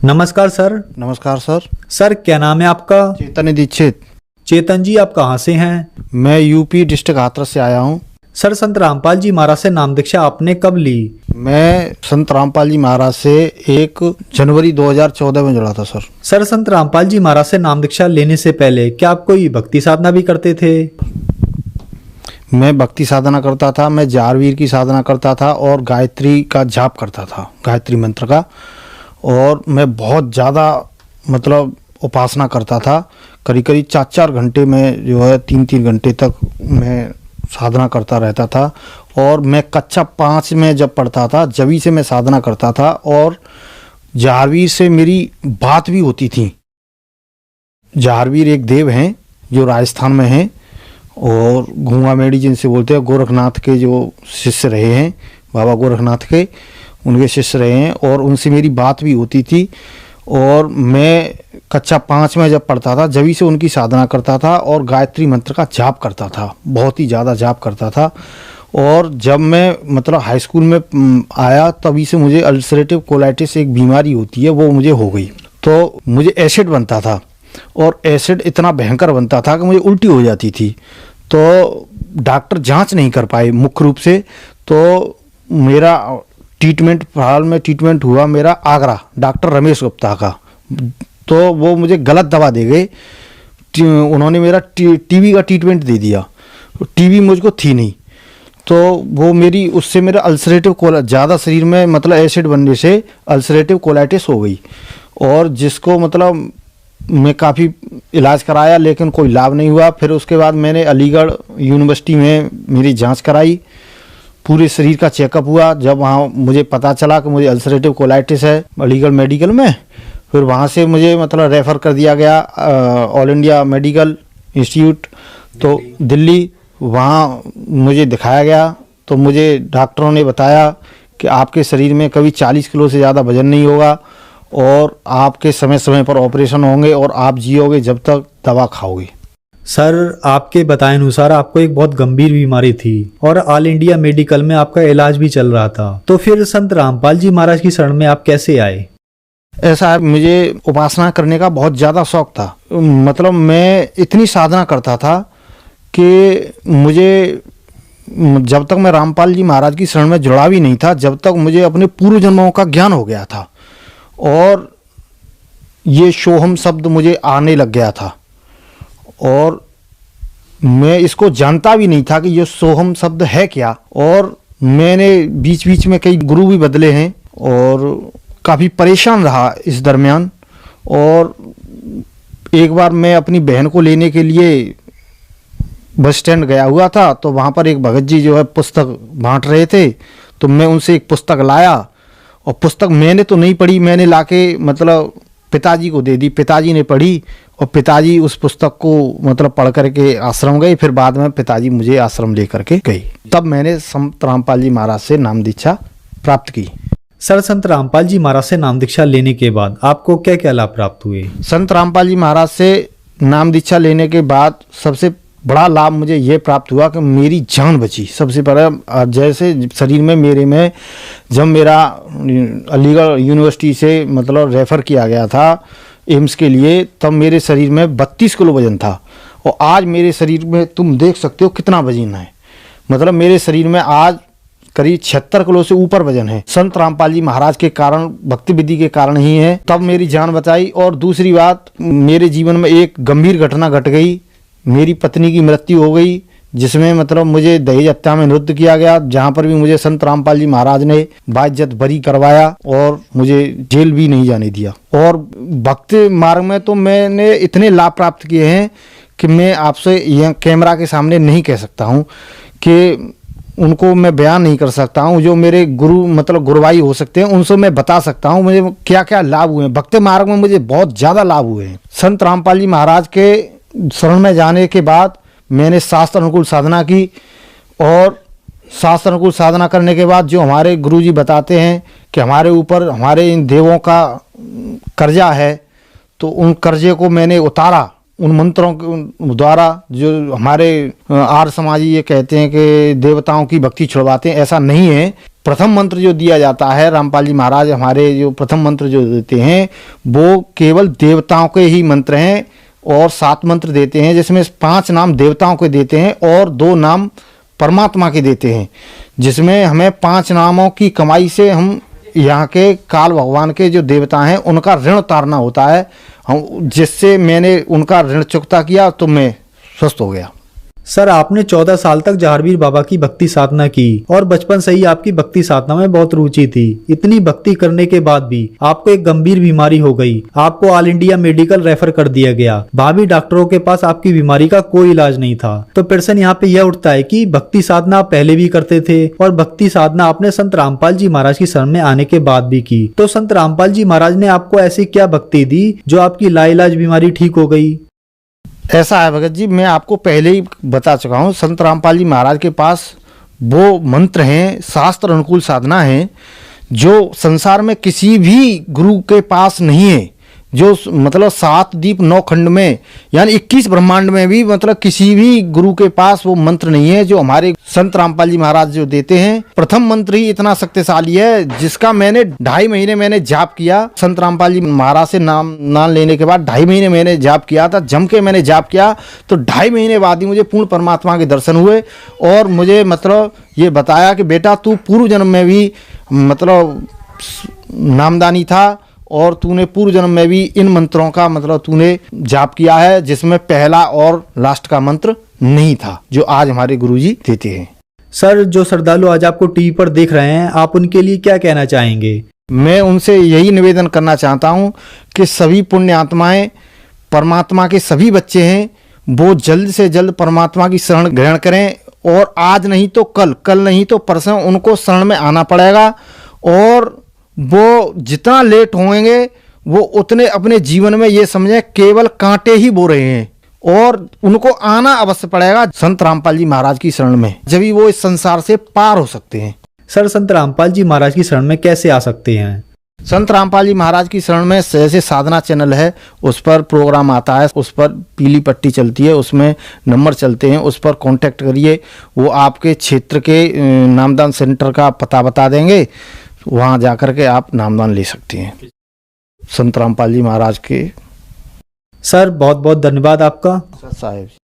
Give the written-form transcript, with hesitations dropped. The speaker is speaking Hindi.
नमस्कार सर। नमस्कार सर। सर क्या नाम है आपका? चैतन्य दीक्षित। चेतन जी, आप कहाँ से हैं? मैं यूपी डिस्ट्रिक्ट हाथरस से आया हूँ। सर, संत रामपाल जी महाराज से नाम दीक्षा आपने कब ली? मैं संत रामपाल जी महाराज से 1 जनवरी 2014 में जुड़ा था सर। सर, संत रामपाल जी महाराज से नाम दीक्षा लेने से पहले क्या आप कोई भक्ति साधना भी करते थे? मैं भक्ति साधना करता था, मैं जारवीर की साधना करता था और गायत्री का जाप करता था, गायत्री मंत्र का। और मैं बहुत ज़्यादा मतलब उपासना करता था। करीब करीब 4-4 घंटे में जो है 3-3 घंटे तक मैं साधना करता रहता था। और मैं कक्षा 5 में जब पढ़ता था जभी से मैं साधना करता था और जारवीर से मेरी बात भी होती थी। जारवीर एक देव हैं जो राजस्थान में हैं और घुंगा मेड़ी जिनसे बोलते हैं, गोरखनाथ के जो शिष्य रहे हैं, बाबा गोरखनाथ के उनके शिष्य रहे हैं और उनसे मेरी बात भी होती थी। और मैं कक्षा 5 में जब पढ़ता था जभी से उनकी साधना करता था और गायत्री मंत्र का जाप करता था, बहुत ही ज़्यादा जाप करता था। और जब मैं मतलब हाई स्कूल में आया तभी से मुझे अल्सरेटिव कोलाइटिस एक बीमारी होती है वो मुझे हो गई। तो मुझे एसिड बनता था और एसिड इतना भयंकर बनता था कि मुझे उल्टी हो जाती थी। तो डॉक्टर जांच नहीं कर पाए मुख्य रूप से। तो मेरा ट्रीटमेंट, फिलहाल में ट्रीटमेंट हुआ मेरा आगरा डॉक्टर रमेश गुप्ता का। तो वो मुझे गलत दवा दे गए। उन्होंने मेरा टीबी का ट्रीटमेंट दे दिया। टीबी मुझको थी नहीं, तो वो मेरी उससे मेरा अल्सरेटिव ज़्यादा शरीर में मतलब एसिड बनने से अल्सरेटिव कोलाइटिस हो गई। और जिसको मतलब मैं काफ़ी इलाज कराया लेकिन कोई लाभ नहीं हुआ। फिर उसके बाद मैंने अलीगढ़ यूनिवर्सिटी में मेरी जांच कराई, पूरे शरीर का चेकअप हुआ। जब वहाँ मुझे पता चला कि मुझे अल्सरेटिव कोलाइटिस है अलीगढ़ मेडिकल में, फिर वहाँ से मुझे मतलब रेफ़र कर दिया गया ऑल इंडिया मेडिकल इंस्टीट्यूट तो दिल्ली। वहाँ मुझे दिखाया गया तो मुझे डॉक्टरों ने बताया कि आपके शरीर में कभी 40 किलो से ज़्यादा वजन नहीं होगा और आपके समय समय पर ऑपरेशन होंगे और आप जियोगे जब तक दवा खाओगे। सर, आपके बताए अनुसार आपको एक बहुत गंभीर बीमारी थी और ऑल इंडिया मेडिकल में आपका इलाज भी चल रहा था। तो फिर संत रामपाल जी महाराज की शरण में आप कैसे आए? ऐसा है, मुझे उपासना करने का बहुत ज़्यादा शौक था। मतलब मैं इतनी साधना करता था कि मुझे जब तक मैं रामपाल जी महाराज की शरण में जुड़ा भी नहीं था जब तक मुझे अपने पूर्व जन्मों का ज्ञान हो गया था और ये सोहम शब्द मुझे आने लग गया था। और मैं इसको जानता भी नहीं था कि ये सोहम शब्द है क्या। और मैंने बीच बीच में कई गुरु भी बदले हैं और काफ़ी परेशान रहा इस दरमियान। और एक बार मैं अपनी बहन को लेने के लिए बस स्टैंड गया हुआ था तो वहाँ पर एक भगत जी जो है पुस्तक बांट रहे थे, तो मैं उनसे एक पुस्तक लाया और पुस्तक मैंने तो नहीं पढ़ी, मैंने लाके मतलब पिताजी को दे दी। पिताजी ने पढ़ी और पिताजी उस पुस्तक को मतलब पढ़ करके आश्रम गए। फिर बाद में पिताजी मुझे आश्रम ले करके गए। तब मैंने संत रामपाल जी महाराज से नाम दीक्षा प्राप्त की। सर, संत रामपाल जी महाराज से नाम दीक्षा लेने के बाद आपको क्या क्या लाभ प्राप्त हुए? संत रामपाल जी महाराज से नाम दीक्षा लेने के बाद सबसे बड़ा लाभ मुझे ये प्राप्त हुआ कि मेरी जान बची। सबसे पहले जैसे शरीर में मेरे में जब मेरा अलीगढ़ यूनिवर्सिटी से मतलब रेफ़र किया गया था एम्स के लिए, तब मेरे शरीर में 32 किलो वजन था और आज मेरे शरीर में तुम देख सकते हो कितना वजन है। मतलब मेरे शरीर में आज करीब 76 किलो से ऊपर वजन है। संत रामपाल जी महाराज के कारण, भक्ति विधि के कारण ही है। तब मेरी जान बचाई। और दूसरी बात, मेरे जीवन में एक गंभीर घटना घट गई। मेरी पत्नी की मृत्यु हो गई जिसमें मतलब मुझे दहेज हत्या में निरुद्ध किया गया, जहाँ पर भी मुझे संत रामपाल जी महाराज ने बाइज्जत बरी करवाया और मुझे जेल भी नहीं जाने दिया। और भक्ति मार्ग में तो मैंने इतने लाभ प्राप्त किए हैं कि मैं आपसे यह कैमरा के सामने नहीं कह सकता हूँ कि उनको मैं बयान नहीं कर सकता हूँ। जो मेरे गुरु मतलब गुरुभाई हो सकते हैं उनसे मैं बता सकता हूँ मुझे क्या क्या लाभ हुए हैं। भक्ति मार्ग में मुझे बहुत ज़्यादा लाभ हुए हैं। संत रामपाल जी महाराज के शरण में जाने के बाद मैंने शास्त्र अनुकूल साधना की और शास्त्र अनुकूल साधना करने के बाद जो हमारे गुरुजी बताते हैं कि हमारे ऊपर हमारे इन देवों का कर्जा है, तो उन कर्जे को मैंने उतारा उन मंत्रों के द्वारा। जो हमारे आर्य समाजी ये कहते हैं कि देवताओं की भक्ति छुड़वाते हैं, ऐसा नहीं है। प्रथम मंत्र जो दिया जाता है, रामपाल जी महाराज हमारे जो प्रथम मंत्र जो देते हैं वो केवल देवताओं के ही मंत्र हैं और 7 मंत्र देते हैं, जिसमें 5 नाम देवताओं के देते हैं और 2 नाम परमात्मा के देते हैं, जिसमें हमें 5 नामों की कमाई से हम यहाँ के काल भगवान के जो देवता हैं उनका ऋण उतारना होता है। हम जिससे मैंने उनका ऋण चुकता किया तो मैं स्वस्थ हो गया। सर आपने 14 साल तक जहारवीर बाबा की भक्ति साधना की और बचपन से ही आपकी भक्ति साधना में बहुत रुचि थी। इतनी भक्ति करने के बाद भी आपको एक गंभीर बीमारी हो गई, आपको ऑल इंडिया मेडिकल रेफर कर दिया गया। भाभी डॉक्टरों के पास आपकी बीमारी का कोई इलाज नहीं था। तो प्रश्न यहाँ पे यह उठता है कि भक्ति साधना आप पहले भी करते थे और भक्ति साधना आपने संत रामपाल जी महाराज की शरण में आने के बाद भी की, तो संत रामपाल जी महाराज ने आपको ऐसी क्या भक्ति दी जो आपकी लाइलाज बीमारी ठीक हो गई? ऐसा है भगत जी, मैं आपको पहले ही बता चुका हूँ, संत रामपाल जी महाराज के पास वो मंत्र हैं, शास्त्र अनुकूल साधना है जो संसार में किसी भी गुरु के पास नहीं है। जो मतलब 7 दीप 9 खंड में यानी 21 ब्रह्मांड में भी मतलब किसी भी गुरु के पास वो मंत्र नहीं है जो हमारे संत रामपाल जी महाराज जो देते हैं। प्रथम मंत्र ही इतना शक्तिशाली है जिसका मैंने 2.5 महीने मैंने जाप किया। संत रामपाल जी महाराज से नाम लेने के बाद 2.5 महीने मैंने जाप किया था, जम के मैंने जाप किया तो 2.5 महीने बाद ही मुझे पूर्ण परमात्मा के दर्शन हुए और मुझे मतलब ये बताया कि बेटा तू पूर्व जन्म में भी मतलब नामदानी था और तूने पूर्व जन्म में भी इन मंत्रों का मतलब तूने जाप किया है, जिसमें पहला और लास्ट का मंत्र नहीं था जो आज हमारे गुरुजी देते हैं। सर जो श्रद्धालु आज आपको टीवी पर देख रहे हैं, आप उनके लिए क्या कहना चाहेंगे? मैं उनसे यही निवेदन करना चाहता हूँ कि सभी पुण्य आत्माएं परमात्मा के सभी बच्चे हैं, वो जल्द से जल्द परमात्मा की शरण ग्रहण करें और आज नहीं तो कल नहीं तो परसों उनको शरण में आना पड़ेगा और वो जितना लेट होंगे वो उतने अपने जीवन में ये समझें केवल कांटे ही बो रहे हैं और उनको आना अवश्य पड़ेगा संत रामपाल जी महाराज की शरण में, जब भी वो इस संसार से पार हो सकते हैं। सर संत रामपाल जी महाराज की शरण में कैसे आ सकते हैं? संत रामपाल जी महाराज की शरण में जैसे साधना चैनल है उस पर प्रोग्राम आता है, उस पर पीली पट्टी चलती है, उसमें नंबर चलते हैं, उस पर कांटेक्ट करिए, वो आपके क्षेत्र के नामदान सेंटर का पता बता देंगे, वहाँ जाकर के आप नामदान ले सकते हैं संत रामपाल जी महाराज के। सर बहुत बहुत धन्यवाद आपका। साहब।